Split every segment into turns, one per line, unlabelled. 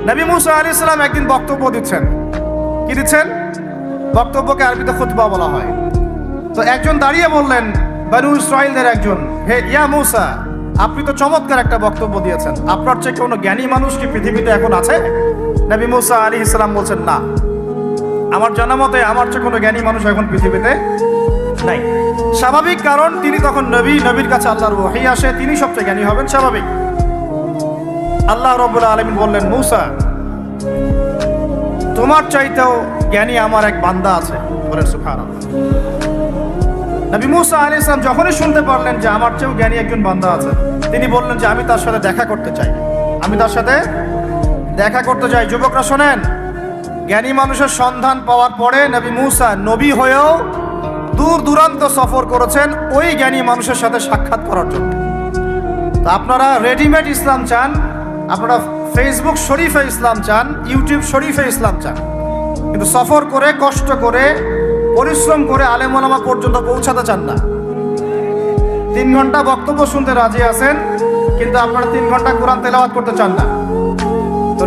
নবী মুসা আলাইহিস সালাম একদিন বক্তব্য দিচ্ছেন। কি দিচ্ছেন? বক্তব্যকে আরবিতে খুতবা বলা হয়। তো একজন দাঁড়িয়ে বললেন, বনু ইসরাঈলদের একজন, হে ইয়া মুসা, আপনি তো চমৎকার একটা বক্তব্য দিয়েছেন, আপনার চেয়ে কোনো জ্ঞানী মানুষ কি পৃথিবীতে এখন আছে? নবী মুসা আলাইহিস সালাম বলছেন, না, আমার জানা মতে আমার চেয়ে কোনো জ্ঞানী মানুষ এখন পৃথিবীতে নাই। স্বাভাবিক, কারণ তিনি তখন নবী, নবীর কাছে আল্লাহর ওহী আসে, তিনি সবচেয়ে জ্ঞানী হবেন, স্বাভাবিক। আল্লাহ রাব্বুল আলামিন বললেন, মুসা, তোমার চাইতেও জ্ঞানী আমার এক বান্দা আছে। বলেন সুবহানাল্লাহ। নবী মুসা আলাইহিস সালাম যখনই শুনতে পারলেন যে আমার চেয়েও জ্ঞানী একজন বান্দা আছে, তিনি বললেন যে আমি তার সাথে দেখা করতে চাই, আমি তার সাথে দেখা করতে চাই। যুবকরা শোনেন, জ্ঞানী মানুষের সন্ধান পাওয়ার পরে নবী মুসা নবী হয়েও দূর দূরান্ত সফর করেছেন ওই জ্ঞানী মানুষের সাথে সাক্ষাৎ করার জন্য। তো আপনারা রেডিমেড ইসলাম চান, আপনারা ফেসবুক শরীফে ইসলাম চান, ইউটিউব শরীফে ইসলাম চান, কিন্তু সফর করে, কষ্ট করে, পরিশ্রম করে আলেম ওলামা পর্যন্ত পৌঁছাতে চান না। 3 ঘন্টা বক্তব্য শুনতে রাজি আছেন, কিন্তু আপনারা 3 ঘন্টা কোরআন তেলাওয়াত করতে চান না। তো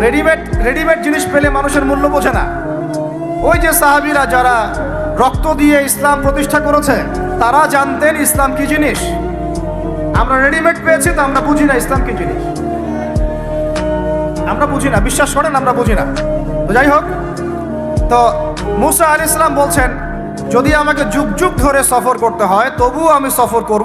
রেডিমেড জিনিস পেলে মানুষের মূল্য বোঝে না। ওই যে সাহাবীরা যারা রক্ত দিয়ে ইসলাম প্রতিষ্ঠা করেছে, তারা জানতেন ইসলাম কি জিনিস। আমরা রেডিমেড পেয়েছি, তো আমরা বুঝি না ইসলাম কি জিনিস, আমরা বুঝি না, বিশ্বাস করেন আমরা বুঝি না। তো যাই হোক, তো মুসা আলাইহিস সালাম বলছেন, যদি আমাকে যুগ যুগ ধরে সফর করতে হয় তবুও আমি সফর করব।